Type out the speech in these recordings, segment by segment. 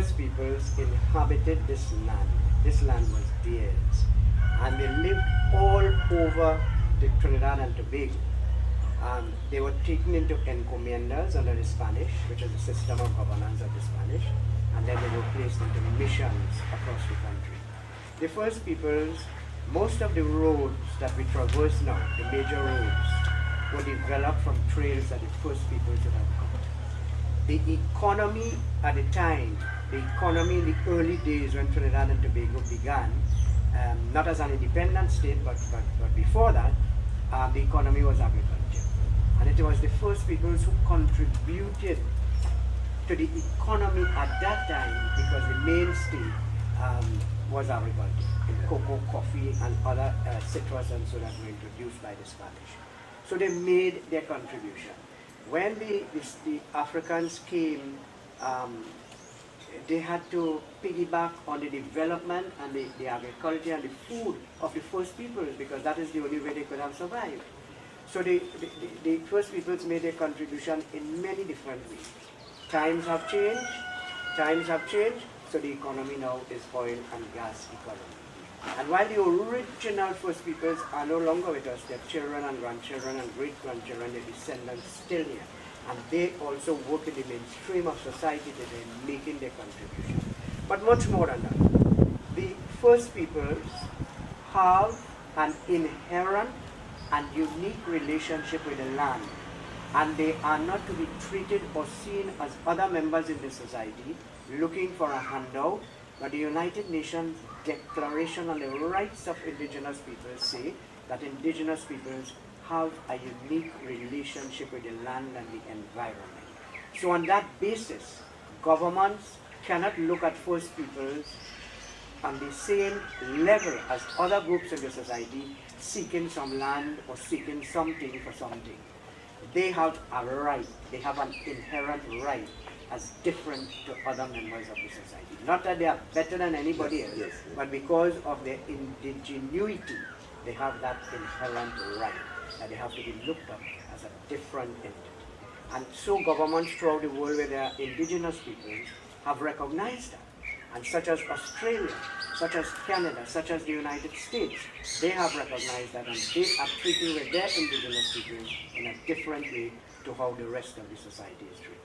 first peoples inhabited this land. This land was theirs. And they lived all over the Trinidad and Tobago. They were taken into encomiendas under the Spanish, which is the system of governance of the Spanish, and then they were placed into missions across the country. The first peoples, most of the roads that we traverse now, the major roads, were developed from trails that the first peoples would have come. The economy at the time, the economy in the early days when Trinidad and Tobago began, not as an independent state, but before that, the economy was agriculture. And it was the first peoples who contributed to the economy at that time because the mainstay was agriculture, cocoa, coffee, and other citrus and so that were introduced by the Spanish. So they made their contribution. When the Africans came, they had to piggyback on the development and the agriculture and the food of the first peoples because that is the only way they could have survived. So the first peoples made their contribution in many different ways. Times have changed, so the economy now is oil and gas economy. And while the original first peoples are no longer with us, their children and grandchildren and great-grandchildren, their descendants still here. And they also work in the mainstream of society today, making their contribution. But much more than that, the first peoples have an inherent and unique relationship with the land, and they are not to be treated or seen as other members in the society looking for a handout, but the United Nations Declaration on the Rights of Indigenous Peoples say that indigenous peoples have a unique relationship with the land and the environment. So on that basis, governments cannot look at first peoples on the same level as other groups in the society seeking some land or seeking something for something. They have a right, they have an inherent right as different to other members of the society. Not that they are better than anybody else, but because of their indigenuity, they have that inherent right that they have to be looked at as a different entity. And so governments throughout the world where there are indigenous peoples have recognized that. And such as Australia, such as Canada, such as the United States, they have recognized that and they are treating with their indigenous peoples in a different way to how the rest of the society is treated.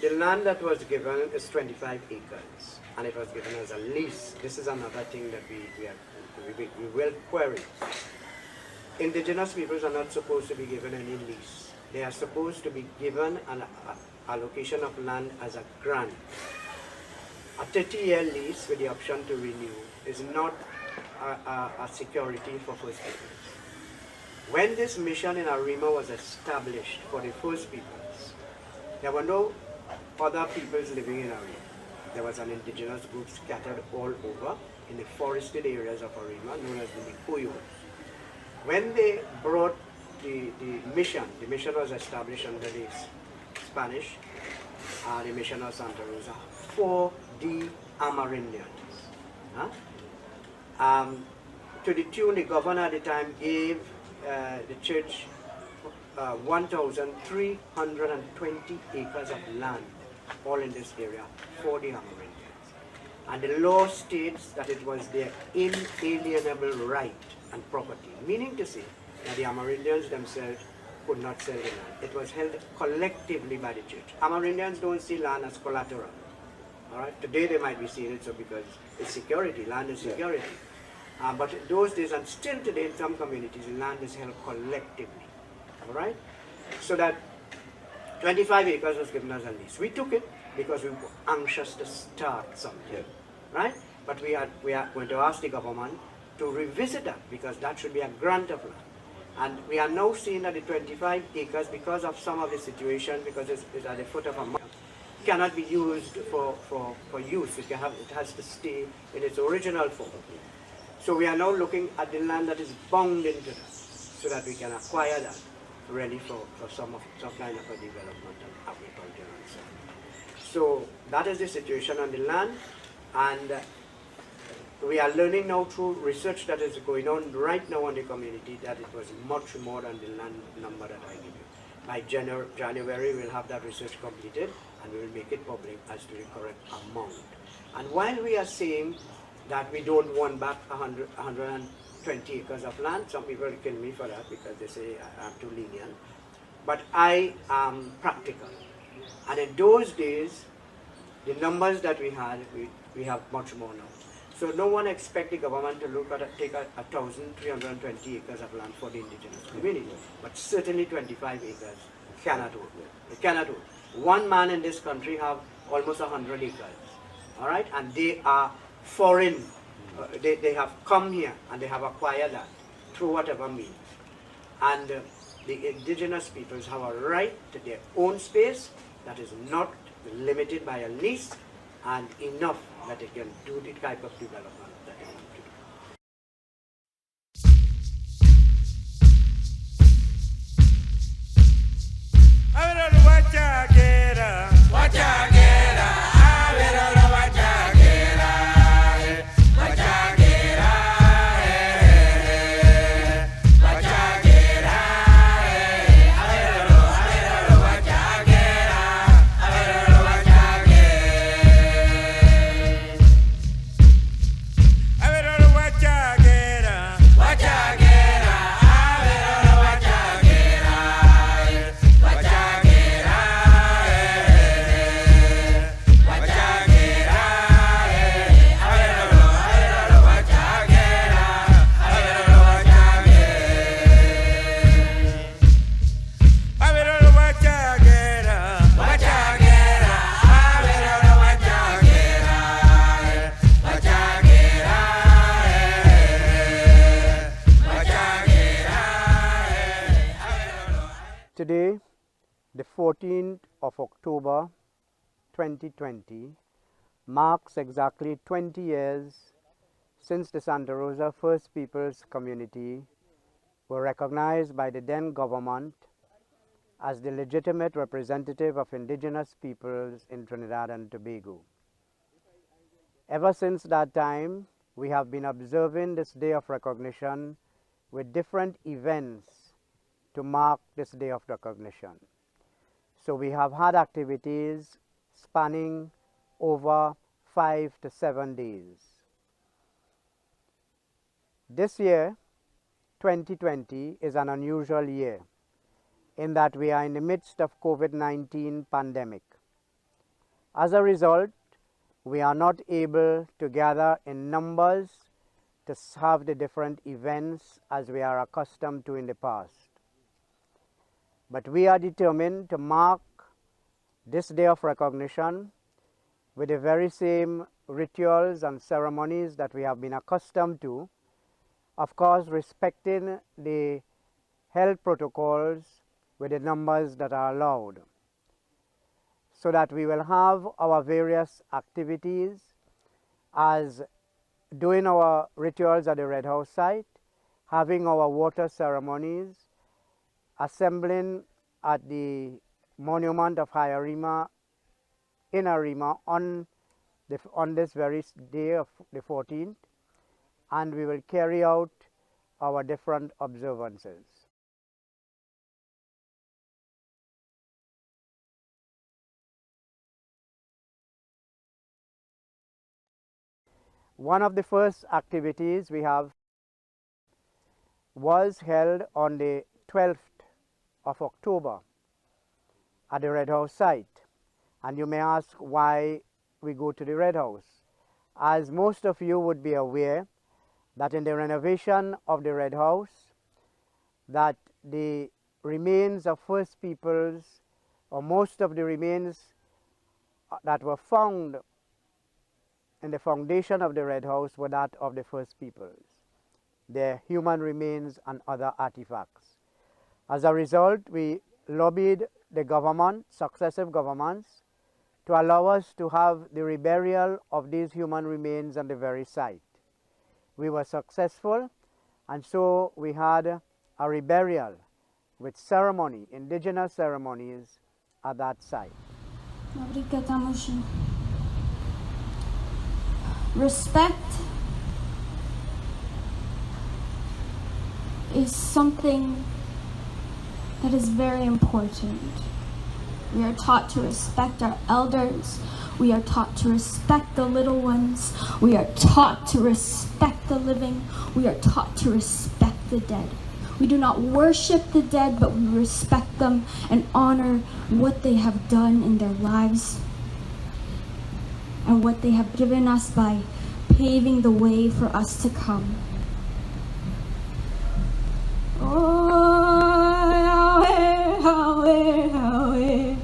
The land that was given is 25 acres, and it was given as a lease. This is another thing that we will query. Indigenous peoples are not supposed to be given any lease. They are supposed to be given an allocation of land as a grant. A 30-year lease with the option to renew is not a security for first peoples. When this mission in Arima was established for the first peoples, there were no other peoples living in Arima. There was an indigenous group scattered all over in the forested areas of Arima known as the Nikuyos. When they brought the mission was established under the Spanish, the mission of Santa Rosa, for the Amerindians. To the tune, the governor at the time gave the church 1,320 acres of land, all in this area, for the Amerindians. And the law states that it was their inalienable right and property, meaning to say that the Amerindians themselves could not sell the land. It was held collectively by the church. Amerindians don't see land as collateral. All right? Today they might be seeing it so because it's security, land is security. But in those days, and still today in some communities, land is held collectively. All right? So that 25 acres was given as a lease. We took it because we were anxious to start something, right? But we are going to ask the government to revisit that because that should be a grant of land. And we are now seeing that the 25 acres, because of some of the situation, because it's at the foot of a mountain, cannot be used for use. It has to stay in its original form. So we are now looking at the land that is bound into that, so that we can acquire that ready for some kind of a development of agriculture and so on. So that is the situation on the land, and we are learning now through research that is going on right now in the community that it was much more than the land number that I give you. By January, we'll have that research completed and we will make it public as to the correct amount. And while we are saying that we don't want back 120 acres of land, some people kill me for that because they say I'm too lenient. But I am practical. And in those days, the numbers that we had, we have much more now. So no one expects the government to look at take 1,320 acres of land for the indigenous community, but certainly 25 acres cannot work. It cannot work. One man in this country have almost 100 acres, all right, and they are foreign. They have come here and they have acquired that through whatever means. And the indigenous peoples have a right to their own space that is not limited by a lease and enough that they can do the type of development that they want to do. Today, the 14th of October 2020, marks exactly 20 years since the Santa Rosa First Peoples community were recognized by the then government as the legitimate representative of indigenous peoples in Trinidad and Tobago. Ever since that time, we have been observing this day of recognition with different events to mark this day of recognition. So we have had activities spanning over 5 to 7 days. This year, 2020, is an unusual year in that we are in the midst of COVID-19 pandemic. As a result, we are not able to gather in numbers to have the different events as we are accustomed to in the past. But we are determined to mark this day of recognition with the very same rituals and ceremonies that we have been accustomed to, of course respecting the health protocols with the numbers that are allowed, so that we will have our various activities as doing our rituals at the Red House site, having our water ceremonies, assembling at the monument of High Arima in Arima on this very day of the 14th, and we will carry out our different observances. One of the first activities we have was held on the 12th of October at the Red House site. And you may ask why we go to the Red House. As most of you would be aware that in the renovation of the Red House, that the remains of First Peoples, or most of the remains that were found in the foundation of the Red House were that of the First Peoples, their human remains and other artifacts. As a result, we lobbied the government, successive governments, to allow us to have the reburial of these human remains on the very site. We were successful, and so we had a reburial with ceremony, indigenous ceremonies at that site. Respect is something that is very important. We are taught to respect our elders. We are taught to respect the little ones. We are taught to respect the living. We are taught to respect the dead. We do not worship the dead, but we respect them and honor what they have done in their lives and what they have given us by paving the way for us to come. Oh, Yahweh, Yahweh, Yahweh,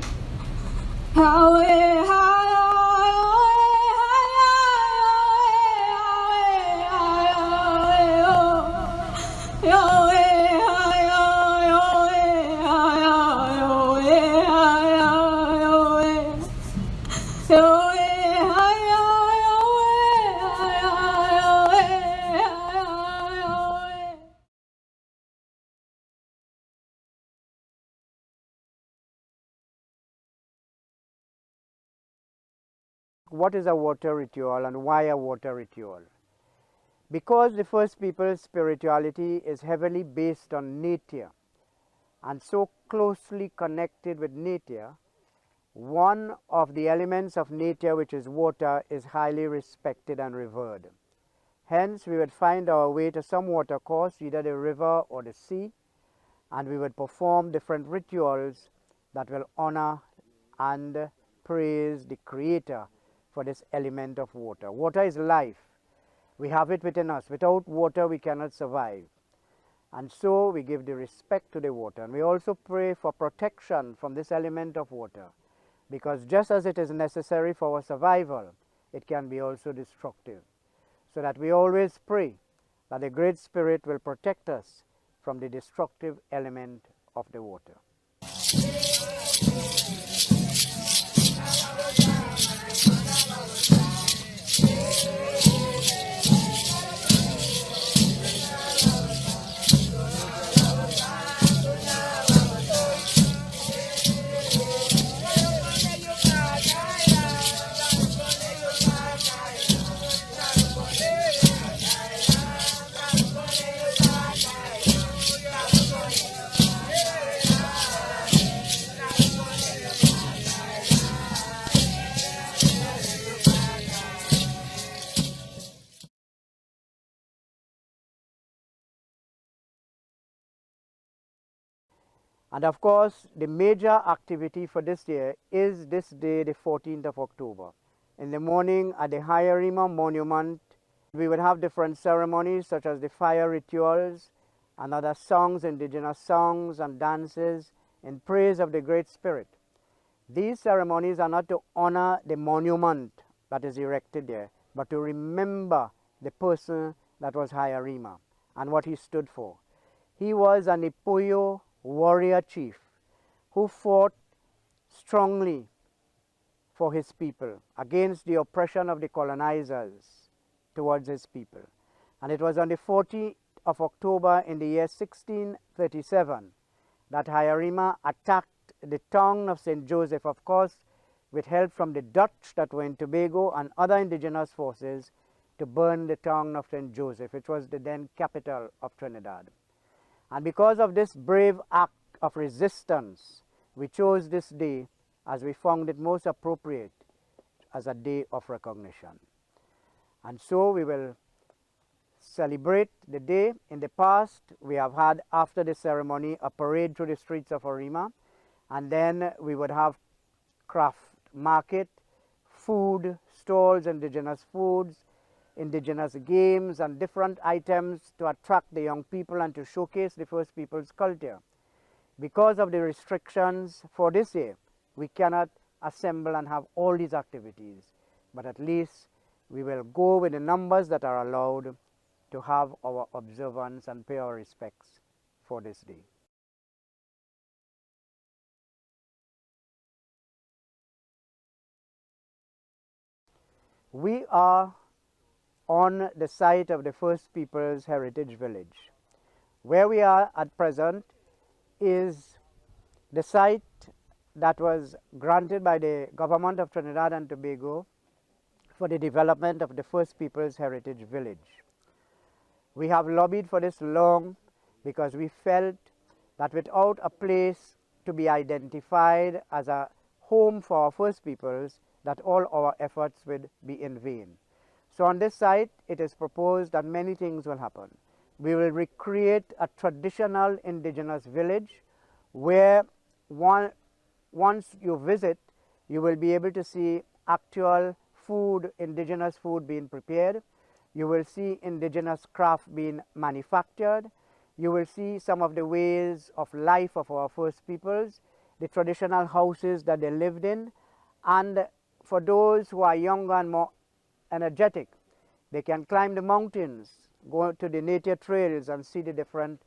Yahweh, What is a water ritual and why a water ritual? Because the first people's spirituality is heavily based on nature and so closely connected with nature, one of the elements of nature, which is water, is highly respected and revered. Hence, we would find our way to some water course, either the river or the sea, and we would perform different rituals that will honor and praise the Creator for this element of water. Water is life. We have it within us. Without water, we cannot survive. And so we give the respect to the water. And we also pray for protection from this element of water, because just as it is necessary for our survival, it can be also destructive. So that we always pray that the Great Spirit will protect us from the destructive element of the water. And of course, the major activity for this year is this day, the 14th of October. In the morning at the Hayarima Monument, we would have different ceremonies such as the fire rituals and other songs, indigenous songs and dances in praise of the Great Spirit. These ceremonies are not to honor the monument that is erected there, but to remember the person that was Hayarima and what he stood for. He was an Ipuyo warrior chief who fought strongly for his people against the oppression of the colonizers towards his people. And it was on the 14th of October in the year 1637 that Hayarima attacked the town of St. Joseph, of course, with help from the Dutch that were in Tobago and other indigenous forces, to burn the town of St. Joseph, which was the then capital of Trinidad. And because of this brave act of resistance, we chose this day as we found it most appropriate as a day of recognition. And so we will celebrate the day. In the past, we have had, after the ceremony, a parade through the streets of Arima, and then we would have craft market, food stalls, indigenous foods, indigenous games and different items to attract the young people and to showcase the First People's culture. Because of the restrictions for this year, we cannot assemble and have all these activities, but at least we will go with the numbers that are allowed to have our observance and pay our respects for this day. We are on the site of the First People's Heritage Village. Where we are at present is the site that was granted by the government of Trinidad and Tobago for the development of the First People's Heritage Village. We have lobbied for this long because we felt that without a place to be identified as a home for our First Peoples, that all our efforts would be in vain. So on this site, it is proposed that many things will happen. We will recreate a traditional indigenous village where once you visit, you will be able to see actual food, indigenous food being prepared. You will see indigenous craft being manufactured. You will see some of the ways of life of our First Peoples, the traditional houses that they lived in, and for those who are younger and more energetic, they can climb the mountains, go to the nature trails and see the different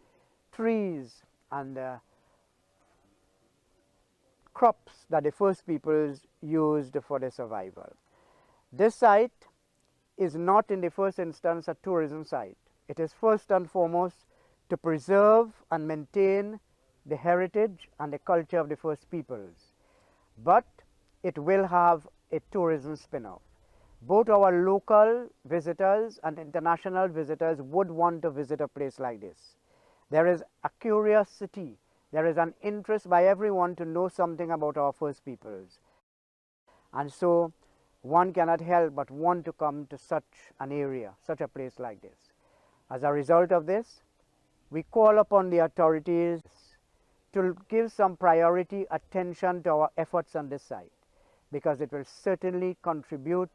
trees and crops that the First Peoples used for their survival. This site is not in the first instance a tourism site. It is first and foremost to preserve and maintain the heritage and the culture of the First Peoples. But it will have a tourism spin-off. Both our local visitors and international visitors would want to visit a place like this. There is a curiosity, there is an interest by everyone to know something about our First Peoples. And so one cannot help but want to come to such an area, such a place like this. As a result of this, we call upon the authorities to give some priority attention to our efforts on this site, because it will certainly contribute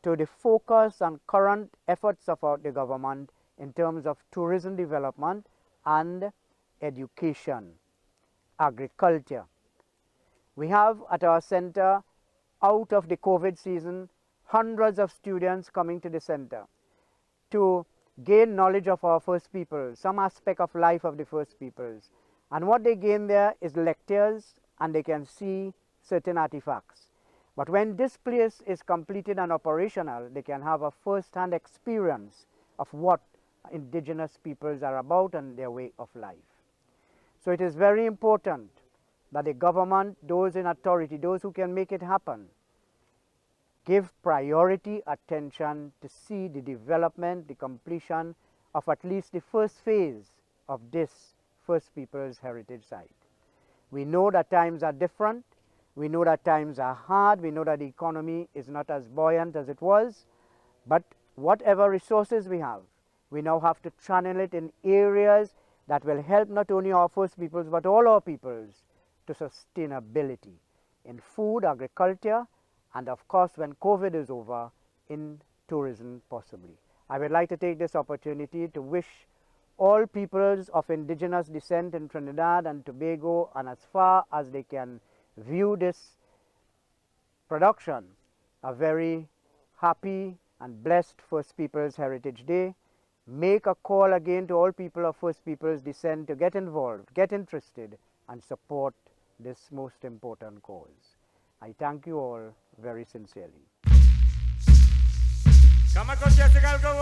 to the focus and current efforts of the government in terms of tourism development and education, agriculture. We have at our center, out of the COVID season, hundreds of students coming to the center to gain knowledge of our First Peoples, some aspect of life of the First Peoples. And what they gain there is lectures, and they can see certain artifacts. But when this place is completed and operational, they can have a first-hand experience of what indigenous peoples are about and their way of life. So it is very important that the government, those in authority, those who can make it happen, give priority attention to see the development, the completion of at least the first phase of this First Peoples Heritage Site. We know that times are different. We know that times are hard. We know that the economy is not as buoyant as it was. But whatever resources we have, we now have to channel it in areas that will help not only our First Peoples but all our peoples to sustainability in food, agriculture, and of course, when COVID is over, in tourism possibly. I would like to take this opportunity to wish all peoples of indigenous descent in Trinidad and Tobago, and as far as they can view this production, a very happy and blessed First Peoples Heritage Day. Make a call again to all people of First Peoples descent to get involved, get interested, and support this most important cause. I thank you all very sincerely. Come on, Coach Jessica, go!